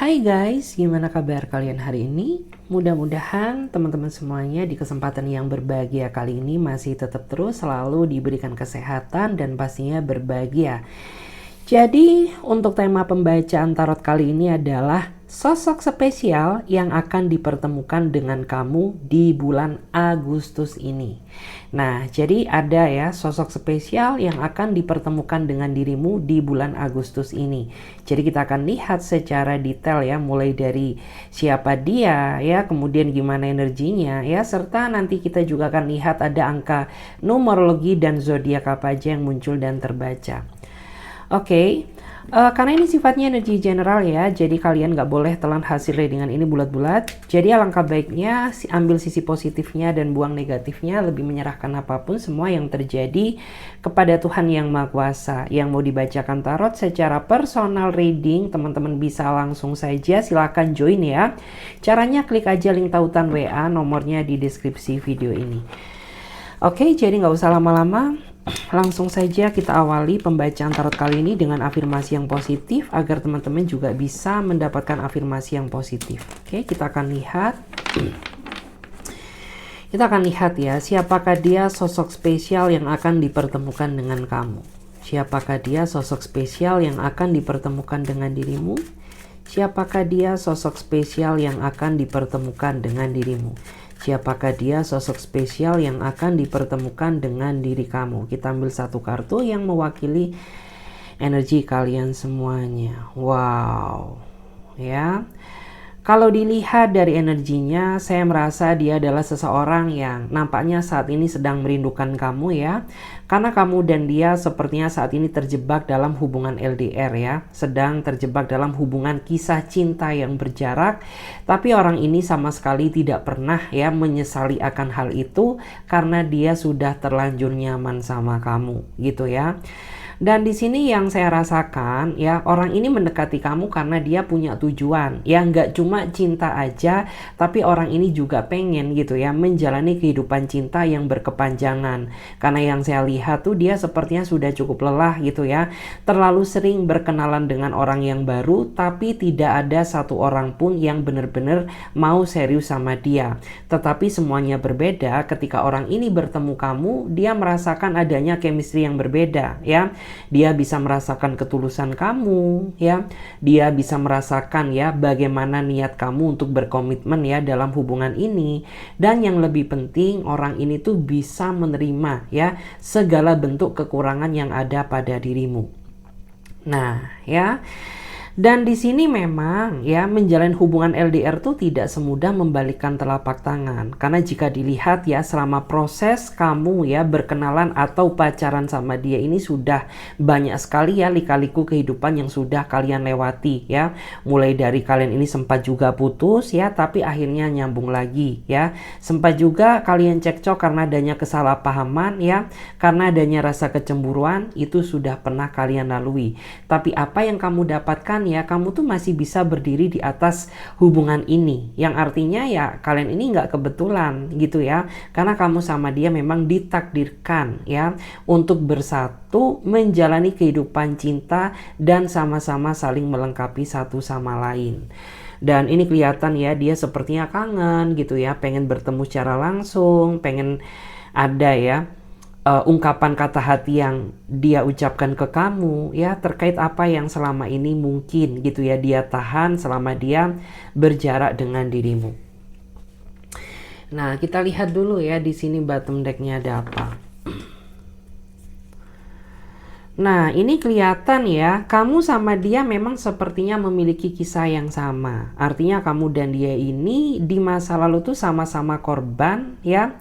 Hai guys, gimana kabar kalian hari ini? Mudah-mudahan teman-teman semuanya di kesempatan yang berbahagia kali ini masih tetap terus selalu diberikan kesehatan dan pastinya berbahagia. Jadi untuk tema pembacaan tarot kali ini adalah sosok spesial yang akan dipertemukan dengan kamu di bulan Agustus ini. Nah, jadi ada ya sosok spesial yang akan dipertemukan dengan dirimu di bulan Agustus ini. Jadi kita akan lihat secara detail ya, mulai dari siapa dia ya, kemudian gimana energinya ya, serta nanti kita juga akan lihat ada angka numerologi dan zodiak apa aja yang muncul dan terbaca. Oke, karena ini sifatnya energi general ya, jadi kalian nggak boleh telan hasil readingan ini bulat-bulat. Jadi alangkah baiknya ambil sisi positifnya dan buang negatifnya, lebih menyerahkan apapun semua yang terjadi kepada Tuhan Yang Maha Kuasa. Yang mau dibacakan tarot secara personal reading, teman-teman bisa langsung saja silahkan join ya. Caranya klik aja link tautan WA, nomornya di deskripsi video ini. Oke, jadi nggak usah lama-lama. Langsung saja kita awali pembacaan tarot kali ini dengan afirmasi yang positif agar teman-teman juga bisa mendapatkan afirmasi yang positif. Oke, kita akan lihat. Kita akan lihat ya, siapakah dia sosok spesial yang akan dipertemukan dengan kamu. Siapakah dia sosok spesial yang akan dipertemukan dengan dirimu? Siapakah dia sosok spesial yang akan dipertemukan dengan dirimu? Siapakah dia sosok spesial yang akan dipertemukan dengan diri kamu? Kita ambil satu kartu yang mewakili energi kalian semuanya. Wow, ya. Kalau dilihat dari energinya, saya merasa dia adalah seseorang yang nampaknya saat ini sedang merindukan kamu ya. Karena kamu dan dia sepertinya saat ini terjebak dalam hubungan LDR ya. Sedang terjebak dalam hubungan kisah cinta yang berjarak. Tapi orang ini sama sekali tidak pernah ya menyesali akan hal itu. Karena dia sudah terlanjur nyaman sama kamu gitu ya. Dan di sini yang saya rasakan ya, orang ini mendekati kamu karena dia punya tujuan ya, nggak cuma cinta aja, tapi orang ini juga pengen gitu ya menjalani kehidupan cinta yang berkepanjangan. Karena yang saya lihat tuh dia sepertinya sudah cukup lelah gitu ya, terlalu sering berkenalan dengan orang yang baru, tapi tidak ada satu orang pun yang benar-benar mau serius sama dia. Tetapi semuanya berbeda ketika orang ini bertemu kamu, dia merasakan adanya chemistry yang berbeda ya. Dia bisa merasakan ketulusan kamu ya. Dia bisa merasakan ya bagaimana niat kamu untuk berkomitmen ya dalam hubungan ini. Dan yang lebih penting, orang ini tuh bisa menerima ya segala bentuk kekurangan yang ada pada dirimu. Nah, ya. Dan di sini memang ya menjalin hubungan LDR tuh tidak semudah membalikkan telapak tangan. Karena jika dilihat ya selama proses kamu ya berkenalan atau pacaran sama dia ini sudah banyak sekali ya lika-liku kehidupan yang sudah kalian lewati ya. Mulai dari kalian ini sempat juga putus ya, tapi akhirnya nyambung lagi ya. Sempat juga kalian cekcok karena adanya kesalahpahaman ya, karena adanya rasa kecemburuan, itu sudah pernah kalian lalui. Tapi apa yang kamu dapatkan ya, kamu tuh masih bisa berdiri di atas hubungan ini, yang artinya ya kalian ini nggak kebetulan gitu ya, karena kamu sama dia memang ditakdirkan ya untuk bersatu menjalani kehidupan cinta dan sama-sama saling melengkapi satu sama lain. Dan ini kelihatan ya dia sepertinya kangen gitu ya, pengen bertemu secara langsung, pengen ada ya ungkapan kata hati yang dia ucapkan ke kamu ya terkait apa yang selama ini mungkin gitu ya dia tahan selama dia berjarak dengan dirimu. Nah, kita lihat dulu ya di sini bottom decknya ada apa. Nah, ini kelihatan ya, kamu sama dia memang sepertinya memiliki kisah yang sama. Artinya kamu dan dia ini di masa lalu tuh sama-sama korban ya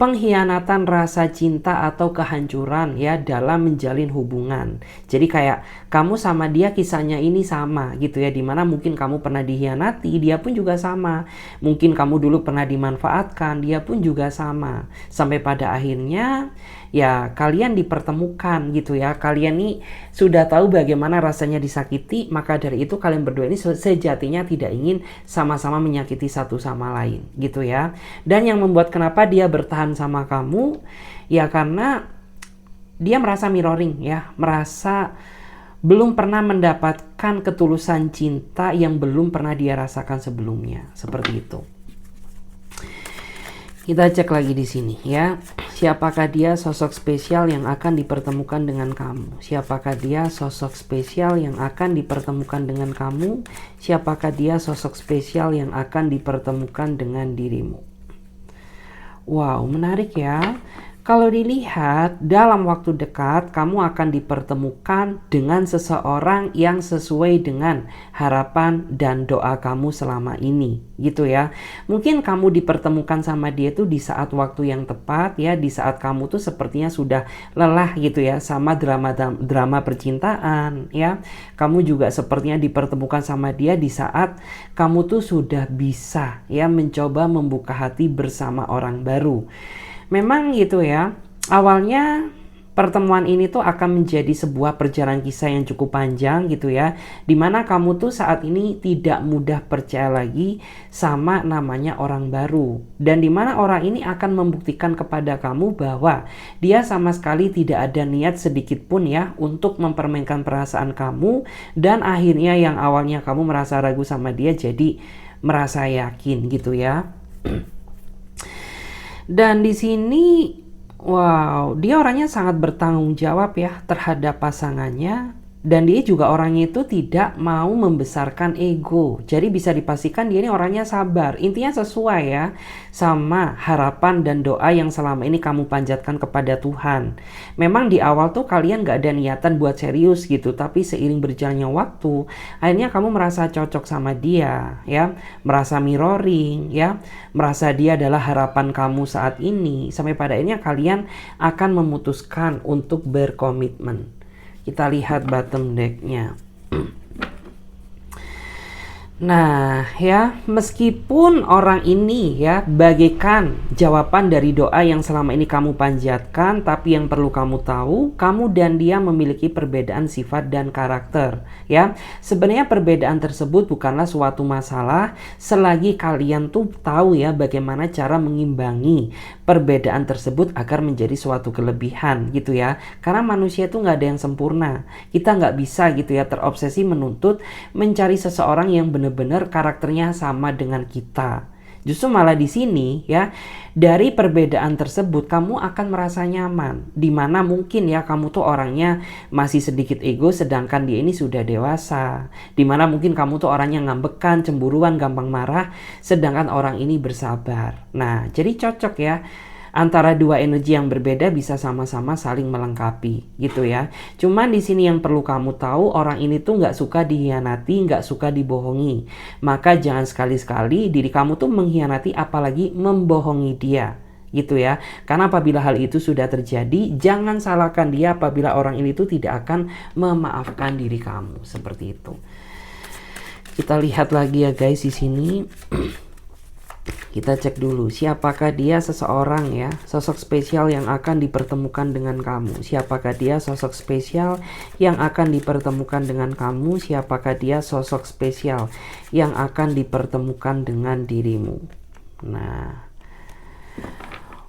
pengkhianatan rasa cinta atau kehancuran ya dalam menjalin hubungan. Jadi kayak kamu sama dia kisahnya ini sama gitu ya, dimana mungkin kamu pernah dikhianati, dia pun juga sama. Mungkin kamu dulu pernah dimanfaatkan, dia pun juga sama. Sampai pada akhirnya ya kalian dipertemukan gitu ya. Kalian nih sudah tahu bagaimana rasanya disakiti, maka dari itu kalian berdua ini sejatinya tidak ingin sama-sama menyakiti satu sama lain gitu ya. Dan yang membuat kenapa dia bertahan sama kamu ya karena dia merasa mirroring ya, merasa belum pernah mendapatkan ketulusan cinta yang belum pernah dia rasakan sebelumnya. Seperti itu. Kita cek lagi di sini ya. Siapakah dia sosok spesial yang akan dipertemukan dengan kamu? Siapakah dia sosok spesial yang akan dipertemukan dengan kamu? Siapakah dia sosok spesial yang akan dipertemukan dengan dirimu? Wow, menarik ya. Kalau dilihat dalam waktu dekat, kamu akan dipertemukan dengan seseorang yang sesuai dengan harapan dan doa kamu selama ini, gitu ya. Mungkin kamu dipertemukan sama dia tuh di saat waktu yang tepat ya, di saat kamu tuh sepertinya sudah lelah gitu ya sama drama percintaan ya. Kamu juga sepertinya dipertemukan sama dia di saat kamu tuh sudah bisa ya mencoba membuka hati bersama orang baru. Memang gitu ya, awalnya pertemuan ini tuh akan menjadi sebuah perjalanan kisah yang cukup panjang gitu ya, dimana kamu tuh saat ini tidak mudah percaya lagi sama namanya orang baru, dan dimana orang ini akan membuktikan kepada kamu bahwa dia sama sekali tidak ada niat sedikit pun ya untuk mempermainkan perasaan kamu, dan akhirnya yang awalnya kamu merasa ragu sama dia jadi merasa yakin gitu ya. Dan di sini, wow, dia orangnya sangat bertanggung jawab ya terhadap pasangannya. Dan dia juga orangnya itu tidak mau membesarkan ego. Jadi bisa dipastikan dia ini orangnya sabar. Intinya sesuai ya sama harapan dan doa yang selama ini kamu panjatkan kepada Tuhan. Memang di awal tuh kalian gak ada niatan buat serius gitu. Tapi seiring berjalannya waktu, akhirnya kamu merasa cocok sama dia ya. Merasa mirroring ya. Merasa dia adalah harapan kamu saat ini. Sampai pada akhirnya kalian akan memutuskan untuk berkomitmen. Kita lihat bottom deck-nya. Nah ya, meskipun orang ini ya bagaikan jawaban dari doa yang selama ini kamu panjatkan, tapi yang perlu kamu tahu, kamu dan dia memiliki perbedaan sifat dan karakter ya. Sebenarnya perbedaan tersebut bukanlah suatu masalah selagi kalian tuh tahu ya bagaimana cara mengimbangi perbedaan tersebut agar menjadi suatu kelebihan gitu ya. Karena manusia itu nggak ada yang sempurna. Kita nggak bisa gitu ya terobsesi menuntut mencari seseorang yang benar-benar karakternya sama dengan kita. Justru malah di sini ya, dari perbedaan tersebut kamu akan merasa nyaman. Dimana mungkin ya kamu tuh orangnya masih sedikit ego sedangkan dia ini sudah dewasa. Dimana mungkin kamu tuh orangnya ngambekan, cemburuan, gampang marah sedangkan orang ini bersabar. Nah jadi cocok ya. Antara dua energi yang berbeda bisa sama-sama saling melengkapi gitu ya. Cuman di sini yang perlu kamu tahu, orang ini tuh nggak suka dihianati, nggak suka dibohongi. Maka jangan sekali-sekali diri kamu tuh mengkhianati apalagi membohongi dia gitu ya. Karena apabila hal itu sudah terjadi, jangan salahkan dia apabila orang ini tuh tidak akan memaafkan diri kamu seperti itu. Kita lihat lagi ya guys di sini. Kita cek dulu, siapakah dia seseorang ya, sosok spesial yang akan dipertemukan dengan kamu. Siapakah dia sosok spesial yang akan dipertemukan dengan kamu. Siapakah dia sosok spesial yang akan dipertemukan dengan dirimu. Nah,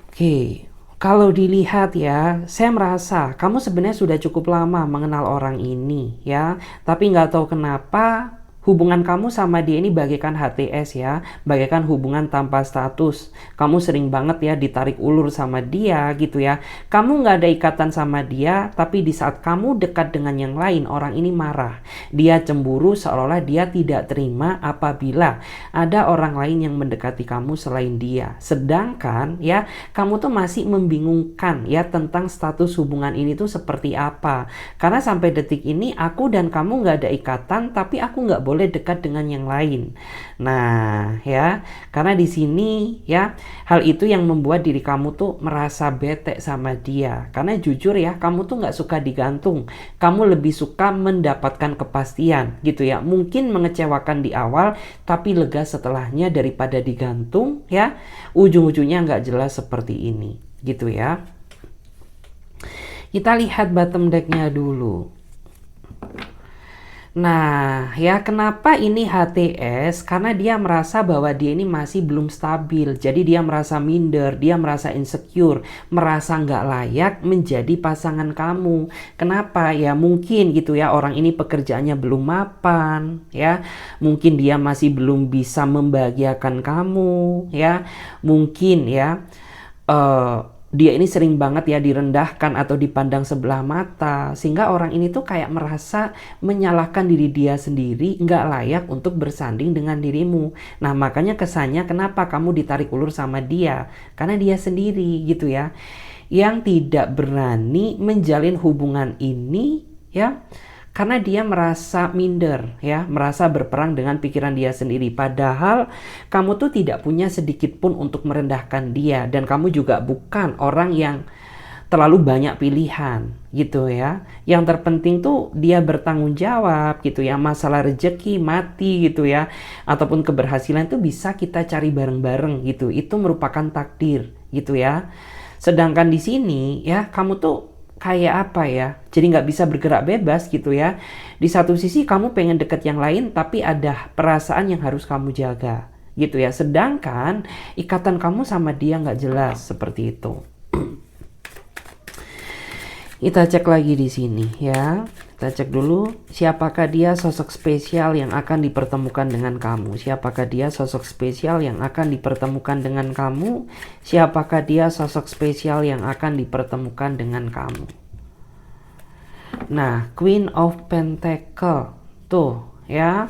oke. Kalau dilihat ya, saya merasa kamu sebenarnya sudah cukup lama mengenal orang ini ya. Tapi nggak tahu kenapa hubungan kamu sama dia ini bagaikan HTS ya, bagaikan hubungan tanpa status. Kamu sering banget ya ditarik ulur sama dia gitu ya. Kamu nggak ada ikatan sama dia, tapi di saat kamu dekat dengan yang lain, orang ini marah. Dia cemburu seolah-olah dia tidak terima apabila ada orang lain yang mendekati kamu selain dia. Sedangkan ya, kamu tuh masih membingungkan ya tentang status hubungan ini tuh seperti apa. Karena sampai detik ini aku dan kamu nggak ada ikatan, tapi aku nggak boleh dekat dengan yang lain. Nah, ya, karena di sini ya, hal itu yang membuat diri kamu tuh merasa bete sama dia. Karena jujur ya, kamu tuh nggak suka digantung. Kamu lebih suka mendapatkan kepastian gitu ya. Mungkin mengecewakan di awal, tapi lega setelahnya daripada digantung ya. Ujung-ujungnya nggak jelas seperti ini gitu ya. Kita lihat bottom deck-nya dulu. Nah, ya kenapa ini HTS? Karena dia merasa bahwa dia ini masih belum stabil. Jadi dia merasa minder, dia merasa insecure, merasa nggak layak menjadi pasangan kamu. Kenapa? Ya mungkin gitu ya, orang ini pekerjaannya belum mapan, ya. Mungkin dia masih belum bisa membahagiakan kamu, ya. Mungkin ya, dia ini sering banget ya direndahkan atau dipandang sebelah mata, sehingga orang ini tuh kayak merasa menyalahkan diri dia sendiri, nggak layak untuk bersanding dengan dirimu. Nah makanya kesannya kenapa kamu ditarik ulur sama dia, karena dia sendiri gitu ya, yang tidak berani menjalin hubungan ini ya, karena dia merasa minder ya, merasa berperang dengan pikiran dia sendiri. Padahal kamu tuh tidak punya sedikit pun untuk merendahkan dia, dan kamu juga bukan orang yang terlalu banyak pilihan gitu ya. Yang terpenting tuh dia bertanggung jawab gitu ya. Masalah rezeki, mati gitu ya, ataupun keberhasilan itu bisa kita cari bareng-bareng gitu. Itu merupakan takdir gitu ya. Sedangkan di sini ya, kamu tuh kayak apa ya, jadi nggak bisa bergerak bebas gitu ya. Di satu sisi kamu pengen deket yang lain, tapi ada perasaan yang harus kamu jaga gitu ya. Sedangkan ikatan kamu sama dia nggak jelas seperti itu. Kita cek lagi di sini ya. Kita cek dulu, siapakah dia sosok spesial yang akan dipertemukan dengan kamu? Siapakah dia sosok spesial yang akan dipertemukan dengan kamu? Siapakah dia sosok spesial yang akan dipertemukan dengan kamu? Nah, Queen of Pentacle tuh ya.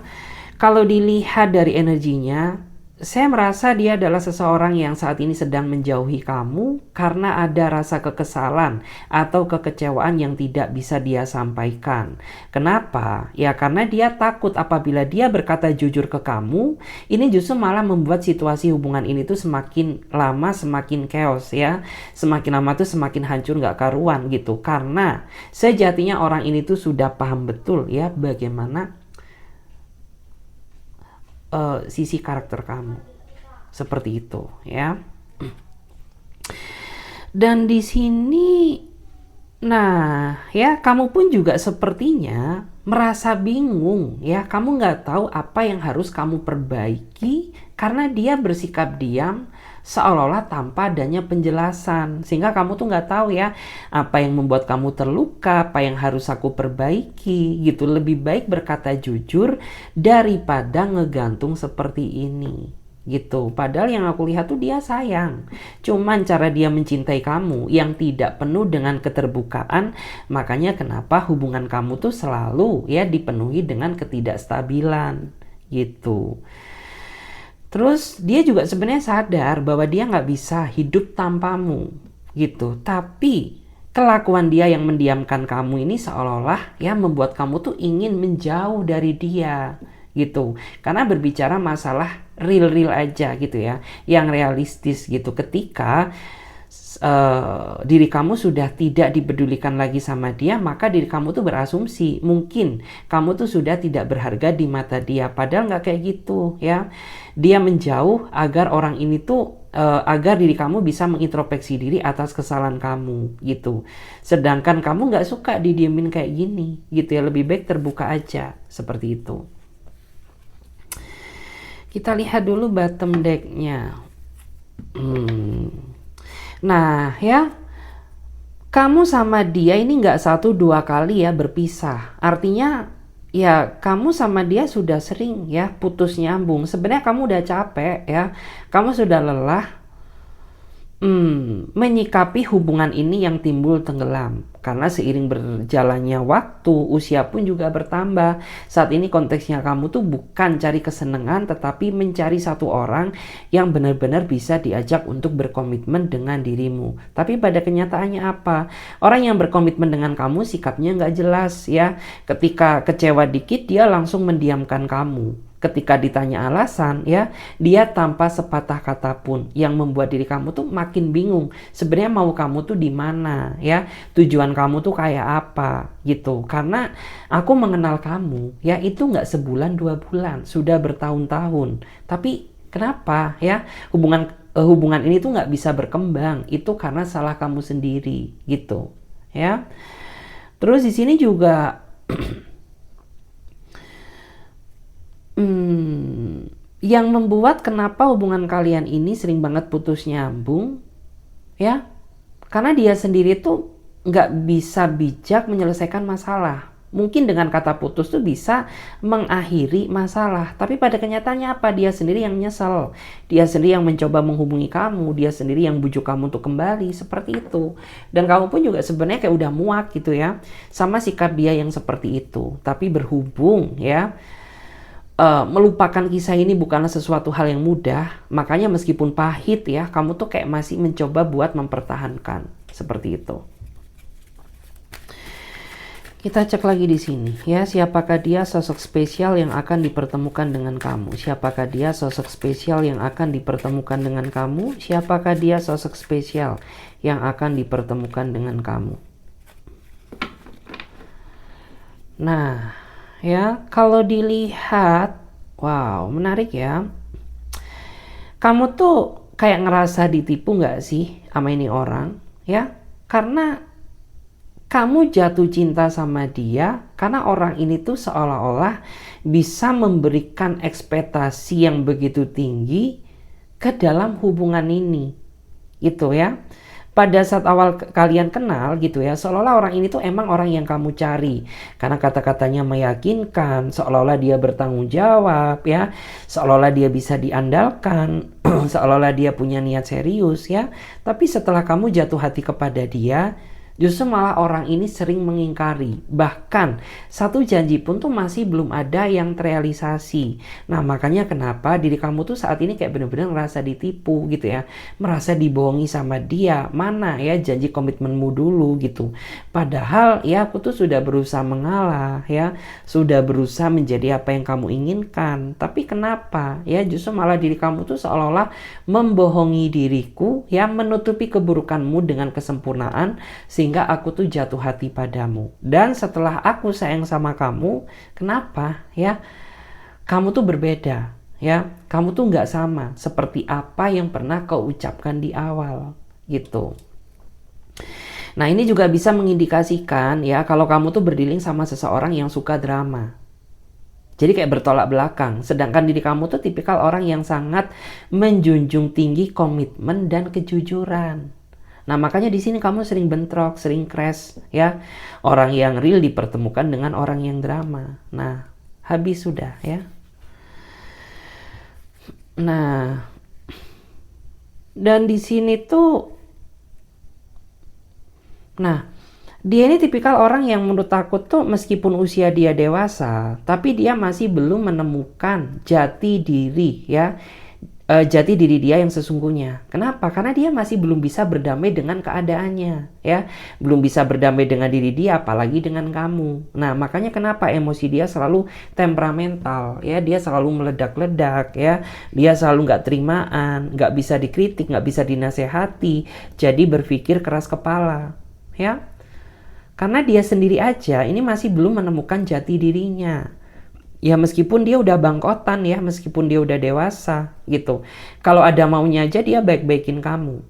Kalau dilihat dari energinya, saya merasa dia adalah seseorang yang saat ini sedang menjauhi kamu karena ada rasa kekesalan atau kekecewaan yang tidak bisa dia sampaikan. Kenapa? Ya karena dia takut apabila dia berkata jujur ke kamu, ini justru malah membuat situasi hubungan ini tuh semakin lama semakin chaos ya. Semakin lama tuh semakin hancur gak karuan gitu. Karena sejatinya orang ini tuh sudah paham betul ya bagaimana sisi karakter kamu seperti itu ya. Dan di sini, nah ya, kamu pun juga sepertinya merasa bingung ya. Kamu nggak tahu apa yang harus kamu perbaiki karena dia bersikap diam seolah-olah tanpa adanya penjelasan, sehingga kamu tuh nggak tahu ya apa yang membuat kamu terluka, apa yang harus aku perbaiki gitu. Lebih baik berkata jujur daripada ngegantung seperti ini gitu. Padahal yang aku lihat tuh dia sayang, cuman cara dia mencintai kamu yang tidak penuh dengan keterbukaan. Makanya kenapa hubungan kamu tuh selalu ya dipenuhi dengan ketidakstabilan gitu. Terus dia juga sebenarnya sadar bahwa dia nggak bisa hidup tanpamu gitu. Tapi kelakuan dia yang mendiamkan kamu ini seolah-olah ya membuat kamu tuh ingin menjauh dari dia gitu. Karena berbicara masalah real-real aja gitu ya, yang realistis gitu. Ketika diri kamu sudah tidak dipedulikan lagi sama dia, maka diri kamu tuh berasumsi mungkin kamu tuh sudah tidak berharga di mata dia. Padahal nggak kayak gitu ya. Dia menjauh agar orang ini tuh agar diri kamu bisa mengintrospeksi diri atas kesalahan kamu gitu. Sedangkan kamu nggak suka didiemin kayak gini gitu ya. Lebih baik terbuka aja seperti itu. Kita lihat dulu bottom deck-nya. Nah ya, kamu sama dia ini nggak 1-2 kali ya berpisah. Artinya ya kamu sama dia sudah sering ya putus nyambung. Sebenarnya kamu udah capek ya, kamu sudah lelah menyikapi hubungan ini yang timbul tenggelam. Karena seiring berjalannya waktu, usia pun juga bertambah. Saat ini konteksnya kamu tuh bukan cari kesenangan, tetapi mencari satu orang yang benar-benar bisa diajak untuk berkomitmen dengan dirimu. Tapi pada kenyataannya apa? Orang yang berkomitmen dengan kamu sikapnya nggak jelas ya. Ketika kecewa dikit, dia langsung mendiamkan kamu. Ketika ditanya alasan ya, dia tanpa sepatah kata pun, yang membuat diri kamu tuh makin bingung. Sebenarnya mau kamu tuh di mana ya? Tujuan kamu tuh kayak apa gitu. Karena aku mengenal kamu ya itu nggak sebulan 2 bulan, sudah bertahun-tahun. Tapi kenapa ya hubungan ini tuh nggak bisa berkembang? Itu karena salah kamu sendiri gitu ya. Terus di sini juga Yang membuat kenapa hubungan kalian ini sering banget putus nyambung, ya, karena dia sendiri tuh nggak bisa bijak menyelesaikan masalah. Mungkin dengan kata putus tuh bisa mengakhiri masalah, tapi pada kenyataannya apa? Dia sendiri yang nyesel, dia sendiri yang mencoba menghubungi kamu, dia sendiri yang bujuk kamu untuk kembali, seperti itu. Dan kamu pun juga sebenarnya kayak udah muak gitu ya sama sikap dia yang seperti itu. Tapi berhubung ya, melupakan kisah ini bukanlah sesuatu hal yang mudah, makanya meskipun pahit ya, kamu tuh kayak masih mencoba buat mempertahankan, seperti itu. Kita cek lagi di sini ya, siapakah dia sosok spesial yang akan dipertemukan dengan kamu? Siapakah dia sosok spesial yang akan dipertemukan dengan kamu? Siapakah dia sosok spesial yang akan dipertemukan dengan kamu? Nah, ya, kalau dilihat, wow, menarik ya. Kamu tuh kayak ngerasa ditipu nggak sih sama ini orang, ya? Karena kamu jatuh cinta sama dia karena orang ini tuh seolah-olah bisa memberikan ekspektasi yang begitu tinggi ke dalam hubungan ini, gitu ya. Pada saat awal kalian kenal gitu ya, seolah-olah orang ini tuh emang orang yang kamu cari karena kata-katanya meyakinkan, seolah-olah dia bertanggung jawab ya, seolah-olah dia bisa diandalkan, seolah-olah dia punya niat serius ya. Tapi setelah kamu jatuh hati kepada dia, justru malah orang ini sering mengingkari. Bahkan satu janji pun tuh masih belum ada yang terrealisasi. Nah, makanya kenapa diri kamu tuh saat ini kayak bener-bener merasa ditipu gitu ya. Merasa dibohongi sama dia. Mana ya janji komitmenmu dulu gitu. Padahal ya aku tuh sudah berusaha mengalah ya. Sudah berusaha menjadi apa yang kamu inginkan. Tapi kenapa ya justru malah diri kamu tuh seolah-olah membohongi diriku ya, menutupi keburukanmu dengan kesempurnaan sehingga aku tuh jatuh hati padamu. Dan setelah aku sayang sama kamu, kenapa ya? Kamu tuh berbeda ya. Kamu tuh nggak sama seperti apa yang pernah kau ucapkan di awal gitu. Nah, ini juga bisa mengindikasikan ya kalau kamu tuh berdealing sama seseorang yang suka drama. Jadi kayak bertolak belakang. Sedangkan diri kamu tuh tipikal orang yang sangat menjunjung tinggi komitmen dan kejujuran. Nah, makanya di sini kamu sering bentrok, sering crash ya. Orang yang real dipertemukan dengan orang yang drama. Nah, habis sudah ya. Nah, dan di sini tuh, nah, dia ini tipikal orang yang menurut aku tuh meskipun usia dia dewasa, tapi dia masih belum menemukan jati diri ya. Jati diri dia yang sesungguhnya. Kenapa? Karena dia masih belum bisa berdamai dengan keadaannya ya. Belum bisa berdamai dengan diri dia apalagi dengan kamu. Nah, makanya kenapa emosi dia selalu temperamental ya. Dia selalu meledak-ledak ya. Dia selalu nggak terimaan, nggak bisa dikritik, nggak bisa dinasehati. Jadi berpikir keras kepala ya. Karena dia sendiri aja ini masih belum menemukan jati dirinya. Ya meskipun dia udah bangkotan ya, meskipun dia udah dewasa gitu. Kalau ada maunya aja dia baik-baikin kamu.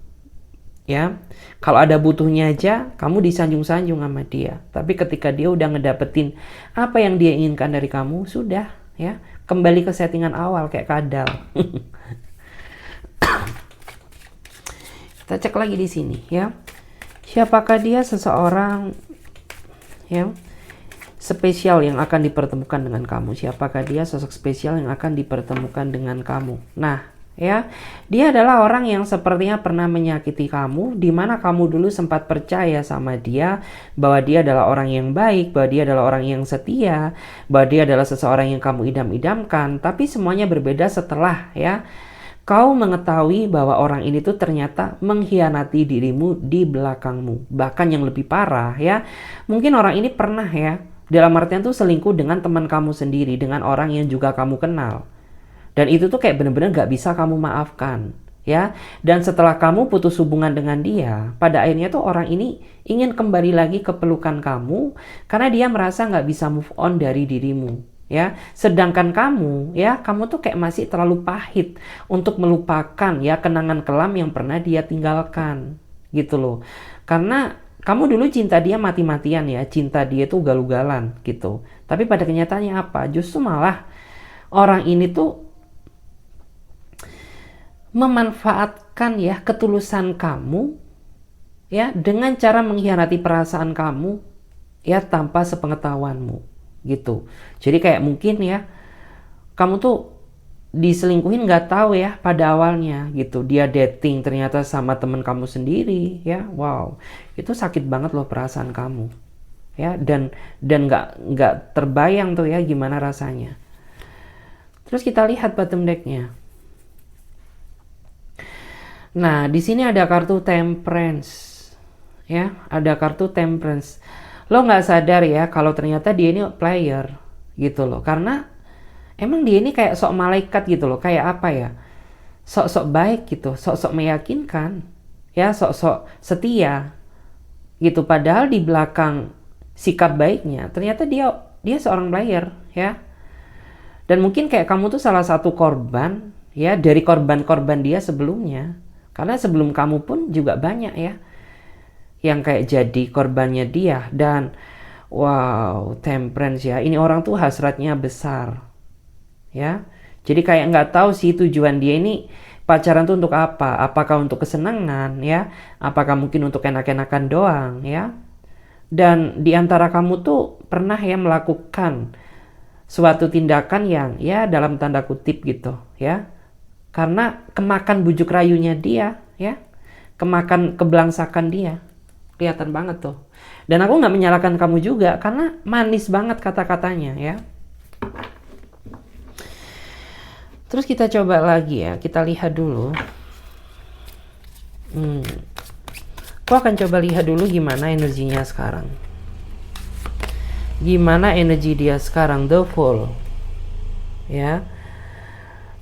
Ya. Kalau ada butuhnya aja kamu disanjung-sanjung sama dia. Tapi ketika dia udah ngedapetin apa yang dia inginkan dari kamu, sudah ya. Kembali ke settingan awal kayak kadal. Kita cek lagi di sini ya. Siapakah dia seseorang ya spesial yang akan dipertemukan dengan kamu? Siapakah dia sosok spesial yang akan dipertemukan dengan kamu? Nah, ya, dia adalah orang yang sepertinya pernah menyakiti kamu, di mana kamu dulu sempat percaya sama dia bahwa dia adalah orang yang baik, bahwa dia adalah orang yang setia, bahwa dia adalah seseorang yang kamu idam-idamkan, tapi semuanya berbeda setelah ya kau mengetahui bahwa orang ini tuh ternyata mengkhianati dirimu di belakangmu. Bahkan yang lebih parah ya, mungkin orang ini pernah ya dalam artian tuh selingkuh dengan teman kamu sendiri, dengan orang yang juga kamu kenal. Dan itu tuh kayak bener-bener gak bisa kamu maafkan. Ya, dan setelah kamu putus hubungan dengan dia, pada akhirnya tuh orang ini ingin kembali lagi ke pelukan kamu karena dia merasa gak bisa move on dari dirimu. Ya, sedangkan kamu, ya, kamu tuh kayak masih terlalu pahit untuk melupakan ya kenangan kelam yang pernah dia tinggalkan, gitu loh. Karena kamu dulu cinta dia mati-matian ya, cinta dia tuh ugal-ugalan gitu. Tapi pada kenyataannya apa? Justru malah orang ini tuh memanfaatkan ya ketulusan kamu ya dengan cara mengkhianati perasaan kamu ya tanpa sepengetahuanmu gitu. Jadi kayak mungkin ya kamu tuh diselingkuhin nggak tahu ya pada awalnya gitu, dia dating ternyata sama temen kamu sendiri ya. Wow, itu sakit banget loh perasaan kamu ya, dan nggak terbayang tuh ya gimana rasanya. Terus kita lihat bottom decknya. Nah di sini ada kartu Temperance ya, ada kartu Temperance. Lo nggak sadar ya kalau ternyata dia ini player gitu loh, karena emang dia ini kayak sok malaikat gitu loh, kayak apa ya, sok-sok baik gitu, sok-sok meyakinkan ya, sok-sok setia gitu, padahal di belakang sikap baiknya ternyata dia seorang player ya. Dan mungkin kayak kamu tuh salah satu korban ya dari korban-korban dia sebelumnya, karena sebelum kamu pun juga banyak ya yang kayak jadi korbannya dia. Dan wow, Temperance ya, ini orang tuh hasratnya besar ya. Jadi kayak nggak tahu sih tujuan dia ini pacaran tuh untuk apa, apakah untuk kesenangan ya, apakah mungkin untuk enak-enakan doang ya. Dan di antara kamu tuh pernah ya melakukan suatu tindakan yang ya dalam tanda kutip gitu ya, karena kemakan bujuk rayunya dia ya, kemakan kebelangsakan dia, kelihatan banget tuh. Dan aku nggak menyalahkan kamu juga karena manis banget kata-katanya ya. Terus kita coba lagi ya, kita lihat dulu. Aku akan coba lihat dulu gimana energinya sekarang. Gimana energi dia sekarang, The Fool. Ya.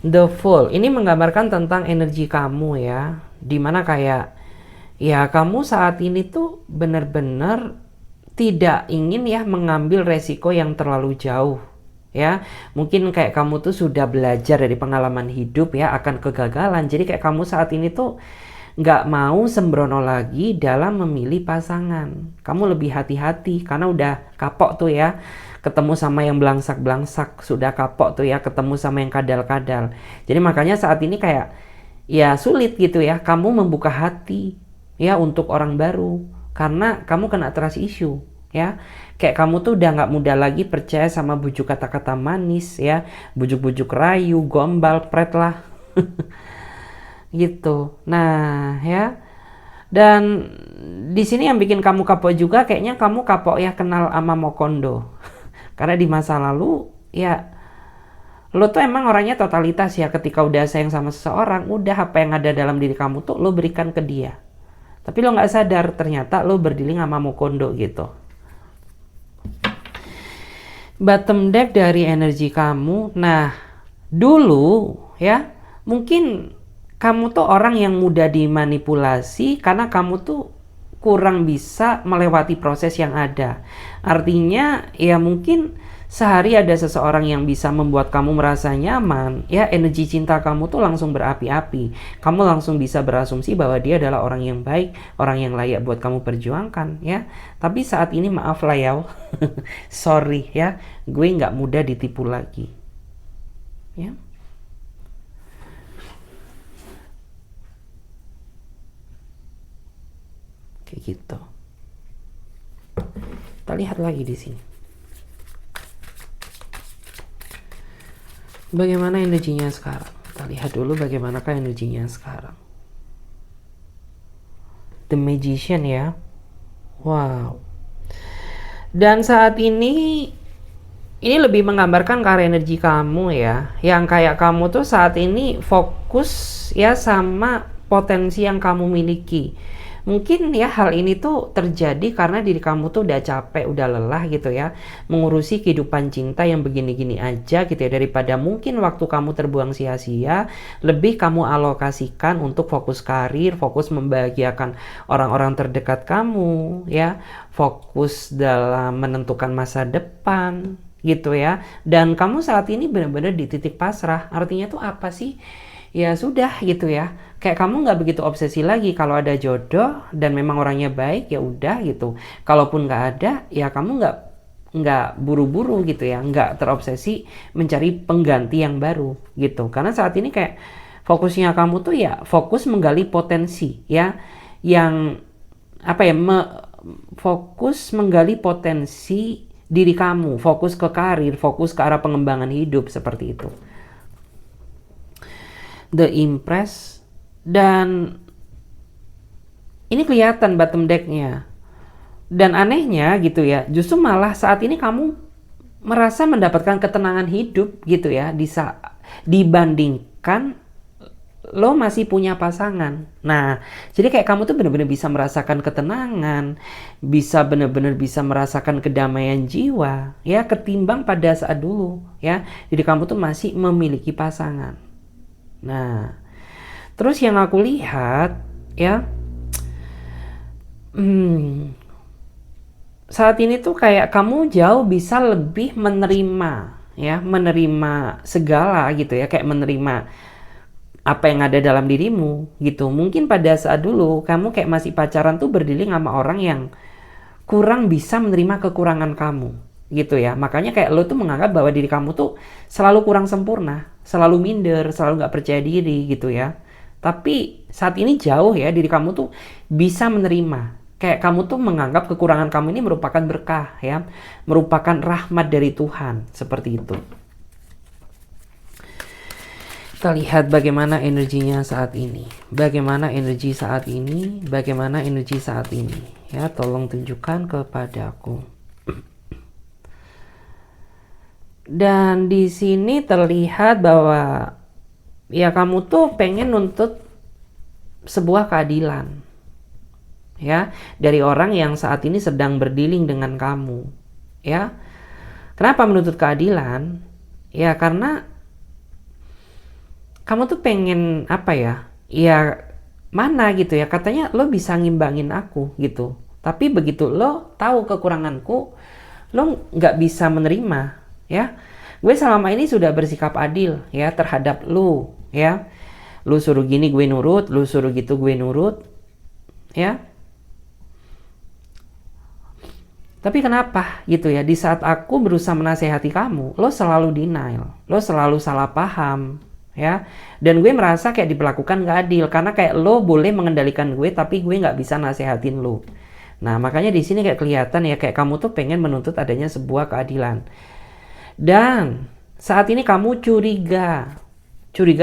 The Fool ini menggambarkan tentang energi kamu ya, dimana kayak ya kamu saat ini tuh benar-benar tidak ingin ya mengambil resiko yang terlalu jauh ya. Mungkin kayak kamu tuh sudah belajar dari pengalaman hidup ya akan kegagalan, jadi kayak kamu saat ini tuh nggak mau sembrono lagi dalam memilih pasangan. Kamu lebih hati-hati karena udah kapok tuh ya ketemu sama yang belangsak-belangsak, sudah kapok tuh ya ketemu sama yang kadal-kadal. Jadi makanya saat ini kayak ya sulit gitu ya kamu membuka hati ya untuk orang baru, karena kamu kena trust issue ya. Kayak kamu tuh udah nggak mudah lagi percaya sama bujuk kata-kata manis ya, bujuk-bujuk rayu, gombal, pret lah. Gitu. Nah ya, dan di sini yang bikin kamu kapok juga kayaknya kamu kapok ya kenal sama Mokondo. Karena di masa lalu ya lo tuh emang orangnya totalitas ya, ketika udah sayang sama seseorang udah apa yang ada dalam diri kamu tuh lo berikan ke dia. Tapi lo nggak sadar ternyata lo berdealing sama Mokondo gitu. Bottom deck dari energi kamu. Nah dulu ya mungkin kamu tuh orang yang mudah dimanipulasi karena kamu tuh kurang bisa melewati proses yang ada. Artinya ya mungkin sehari ada seseorang yang bisa membuat kamu merasa nyaman ya, energi cinta kamu tuh langsung berapi-api. Kamu langsung bisa berasumsi bahwa dia adalah orang yang baik, orang yang layak buat kamu perjuangkan ya. Tapi saat ini maaf lah ya, sorry ya, gue nggak mudah ditipu lagi ya. Kayak gitu. Kita lihat lagi di sini. Bagaimana energinya sekarang? Kita lihat dulu bagaimanakah energinya sekarang. The Magician ya. Wow. Dan saat ini lebih menggambarkan ke arah energi kamu ya, yang kayak kamu tuh saat ini fokus ya sama potensi yang kamu miliki. Mungkin ya hal ini tuh terjadi karena diri kamu tuh udah capek, udah lelah gitu ya mengurusi kehidupan cinta yang begini-gini aja gitu ya, daripada mungkin waktu kamu terbuang sia-sia, lebih kamu alokasikan untuk fokus karir, fokus membahagiakan orang-orang terdekat kamu ya, fokus dalam menentukan masa depan gitu ya. Dan kamu saat ini benar-benar di titik pasrah. Artinya tuh apa sih? Ya sudah gitu ya, kayak kamu nggak begitu obsesi lagi. Kalau ada jodoh dan memang orangnya baik ya udah gitu, kalaupun nggak ada ya kamu nggak buru-buru gitu ya, nggak terobsesi mencari pengganti yang baru gitu. Karena saat ini kayak fokusnya kamu tuh ya fokus menggali potensi ya, yang apa ya, fokus menggali potensi diri kamu, fokus ke karir, fokus ke arah pengembangan hidup seperti itu. The Empress, dan ini kelihatan bottom deck-nya. Dan anehnya gitu ya, justru malah saat ini kamu merasa mendapatkan ketenangan hidup gitu ya, dibandingkan lo masih punya pasangan. Nah, jadi kayak kamu tuh bener-bener bisa merasakan ketenangan, bisa bener-bener bisa merasakan kedamaian jiwa, ya, ketimbang pada saat dulu, ya. Jadi kamu tuh masih memiliki pasangan. Nah, terus yang aku lihat, ya, saat ini tuh kayak kamu jauh bisa lebih menerima, ya, menerima segala gitu ya, kayak menerima apa yang ada dalam dirimu gitu. Mungkin pada saat dulu kamu kayak masih pacaran tuh berdealing sama orang yang kurang bisa menerima kekurangan kamu gitu ya. Makanya kayak lo tuh menganggap bahwa diri kamu tuh selalu kurang sempurna, selalu minder, selalu nggak percaya diri gitu ya. Tapi saat ini jauh ya, diri kamu tuh bisa menerima. Kayak kamu tuh menganggap kekurangan kamu ini merupakan berkah ya, merupakan rahmat dari Tuhan, seperti itu. Kita lihat bagaimana energinya saat ini. Bagaimana energi saat ini? Bagaimana energi saat ini? Ya, tolong tunjukkan kepadaku. Dan di sini terlihat bahwa ya kamu tuh pengen nuntut sebuah keadilan. Ya, dari orang yang saat ini sedang berdealing dengan kamu. Ya. Kenapa menuntut keadilan? Ya, karena kamu tuh pengen apa ya? Ya mana gitu ya, katanya lo bisa ngimbangin aku gitu. Tapi begitu lo tahu kekuranganku, lo nggak bisa menerima, ya. Gue selama ini sudah bersikap adil ya terhadap lo, ya. Lo suruh gini gue nurut, lo suruh gitu gue nurut, ya. Tapi kenapa gitu ya, di saat aku berusaha menasehati kamu, lo selalu denial, lo selalu salah paham, ya. Dan gue merasa kayak diperlakukan gak adil, karena kayak lo boleh mengendalikan gue, tapi gue gak bisa nasehatin lo. Nah, makanya di sini kayak kelihatan ya, kayak kamu tuh pengen menuntut adanya sebuah keadilan. Dan saat ini kamu curiga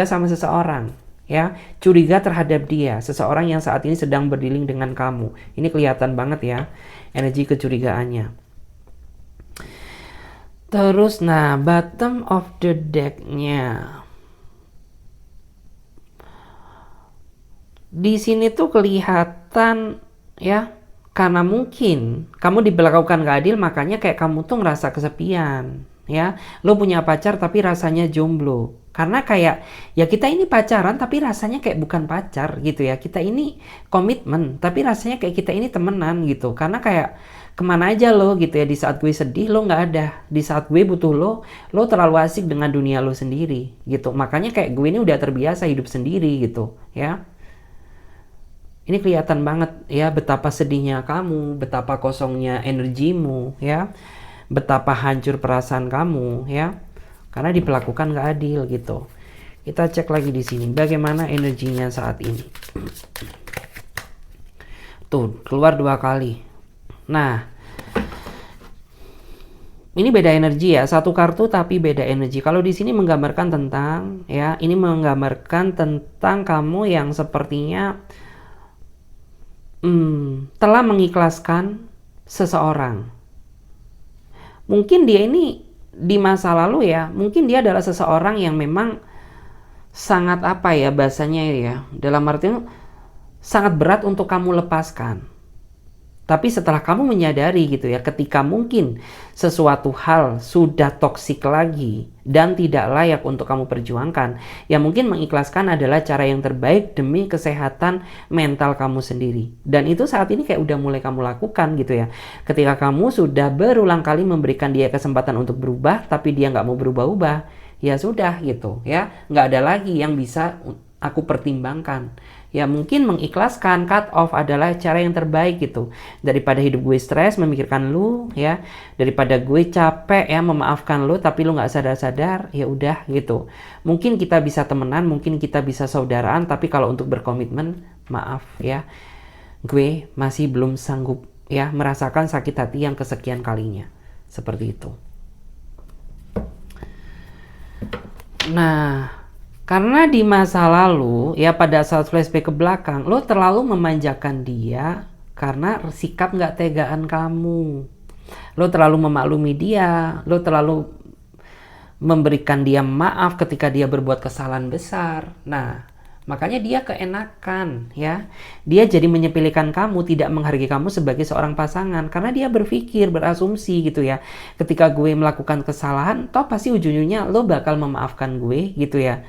sama seseorang, ya, curiga terhadap dia, seseorang yang saat ini sedang berdealing dengan kamu. Ini kelihatan banget ya, energi kecurigaannya. Terus, nah, bottom of the deck-nya. Di sini tuh kelihatan ya, karena mungkin kamu diperlakukan gak adil, makanya kayak kamu tuh ngerasa kesepian, ya. Lo punya pacar tapi rasanya jomblo. Karena kayak ya kita ini pacaran tapi rasanya kayak bukan pacar gitu ya. Kita ini komitmen tapi rasanya kayak kita ini temenan gitu. Karena kayak kemana aja lo gitu ya, di saat gue sedih lo nggak ada, di saat gue butuh lo terlalu asik dengan dunia lo sendiri gitu. Makanya kayak gue ini udah terbiasa hidup sendiri gitu ya. Ini kelihatan banget ya betapa sedihnya kamu, betapa kosongnya energimu ya, betapa hancur perasaan kamu ya, karena diperlakukan gak adil gitu. Kita cek lagi di sini bagaimana energinya saat ini. Tuh, keluar 2 kali. Nah, ini beda energi ya, satu kartu tapi beda energi. Kalau di sini menggambarkan tentang ya, ini menggambarkan tentang kamu yang sepertinya telah mengikhlaskan seseorang. Mungkin dia ini di masa lalu ya, mungkin dia adalah seseorang yang memang sangat apa ya bahasanya ya, dalam artinya sangat berat untuk kamu lepaskan. Tapi setelah kamu menyadari gitu ya, ketika mungkin sesuatu hal sudah toksik lagi dan tidak layak untuk kamu perjuangkan, ya mungkin mengikhlaskan adalah cara yang terbaik demi kesehatan mental kamu sendiri. Dan itu saat ini kayak udah mulai kamu lakukan gitu ya. Ketika kamu sudah berulang kali memberikan dia kesempatan untuk berubah, tapi dia nggak mau berubah-ubah, ya sudah gitu ya, nggak ada lagi yang bisa aku pertimbangkan. ya mungkin mengikhlaskan, cut off adalah cara yang terbaik gitu. Daripada hidup gue stres memikirkan lu ya, daripada gue capek ya memaafkan lu tapi lu nggak sadar-sadar, ya udah gitu. Mungkin kita bisa temenan, mungkin kita bisa saudaraan, tapi kalau untuk berkomitmen, maaf ya, gue masih belum sanggup ya merasakan sakit hati yang kesekian kalinya. Seperti itu. Nah, karena di masa lalu, ya pada saat flashback ke belakang, lo terlalu memanjakan dia karena sikap nggak tegaan kamu. Lo terlalu memaklumi dia, lo terlalu memberikan dia maaf ketika dia berbuat kesalahan besar. Nah, makanya dia keenakan ya. Dia jadi menyepelekan kamu, tidak menghargai kamu sebagai seorang pasangan. Karena dia berpikir, berasumsi gitu ya. Ketika gue melakukan kesalahan, toh pasti ujung-ujungnya lo bakal memaafkan gue gitu ya.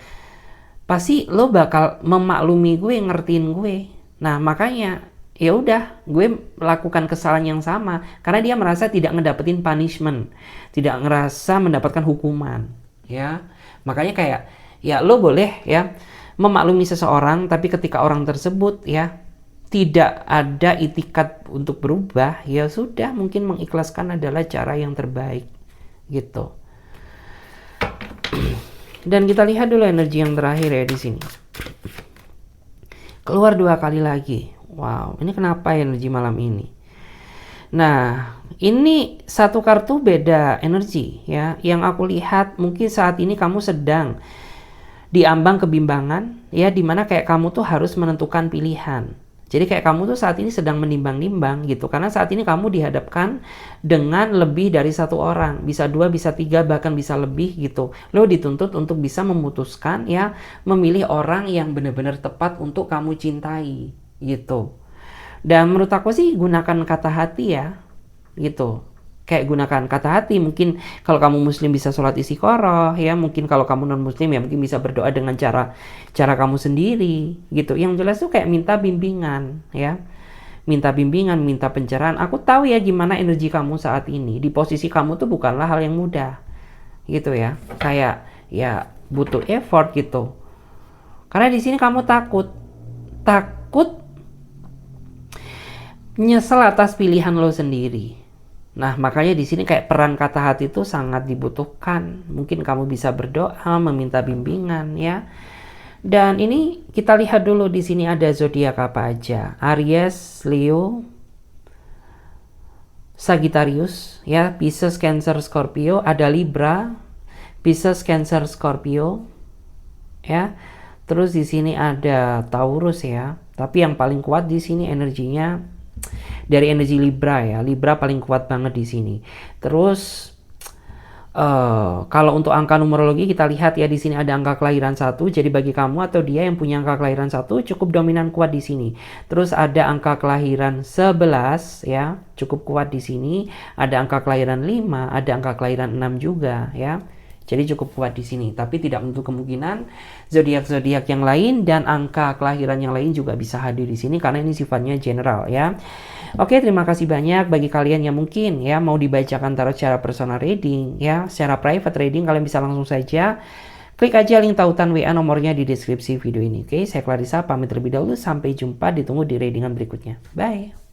Pasti lo bakal memaklumi gue, ngertiin gue. Nah makanya ya udah gue melakukan kesalahan yang sama. Karena dia merasa tidak ngedapetin punishment. Tidak ngerasa mendapatkan hukuman ya. Makanya kayak ya lo boleh ya memaklumi seseorang, tapi ketika orang tersebut ya tidak ada itikat untuk berubah, ya sudah, mungkin mengikhlaskan adalah cara yang terbaik gitu. Dan kita lihat dulu energi yang terakhir ya di sini. Keluar 2 kali lagi. Wow, ini kenapa energi malam ini? Nah, ini satu kartu beda energi ya. Yang aku lihat mungkin saat ini kamu sedang diambang kebimbangan ya, dimana kayak kamu tuh harus menentukan pilihan. Jadi kayak kamu tuh saat ini sedang menimbang-nimbang gitu, karena saat ini kamu dihadapkan dengan lebih dari 1 orang, bisa 2, bisa 3, bahkan bisa lebih gitu. Lo dituntut untuk bisa memutuskan ya, memilih orang yang benar-benar tepat untuk kamu cintai gitu. Dan menurut aku sih gunakan kata hati ya gitu. Kayak gunakan kata hati. Mungkin kalau kamu muslim bisa sholat istiqoroh ya, mungkin kalau kamu non muslim ya mungkin bisa berdoa dengan cara kamu sendiri gitu. Yang jelas tuh kayak minta bimbingan ya, minta bimbingan, minta pencerahan. Aku tahu ya gimana energi kamu saat ini. Di posisi kamu tuh bukanlah hal yang mudah gitu ya, kayak ya butuh effort gitu. Karena di sini kamu takut nyesel atas pilihan lo sendiri. Nah, makanya di sini kayak peran kata hati itu sangat dibutuhkan. Mungkin kamu bisa berdoa, meminta bimbingan ya. Dan ini kita lihat dulu di sini ada zodiak apa aja. Aries, Leo, Sagittarius ya, Pisces, Cancer, Scorpio, ada Libra, Pisces, Cancer, Scorpio ya. Terus di sini ada Taurus ya. Tapi yang paling kuat di sini energinya dari energi Libra ya. Libra paling kuat banget di sini. Terus kalau untuk angka numerologi kita lihat ya, di sini ada angka kelahiran 1. Jadi bagi kamu atau dia yang punya angka kelahiran 1 cukup dominan kuat di sini. Terus ada angka kelahiran 11 ya, cukup kuat di sini. Ada angka kelahiran 5, ada angka kelahiran 6 juga ya. Jadi cukup kuat di sini, tapi tidak menutup kemungkinan zodiak-zodiak yang lain dan angka kelahiran yang lain juga bisa hadir di sini karena ini sifatnya general ya. Oke, terima kasih banyak bagi kalian yang mungkin ya mau dibacakan tarot secara personal reading ya, secara private reading, kalian bisa langsung saja klik aja link tautan WA nomornya di deskripsi video ini. Oke, saya Clarissa pamit terlebih dahulu, sampai jumpa, ditunggu di readingan berikutnya. Bye.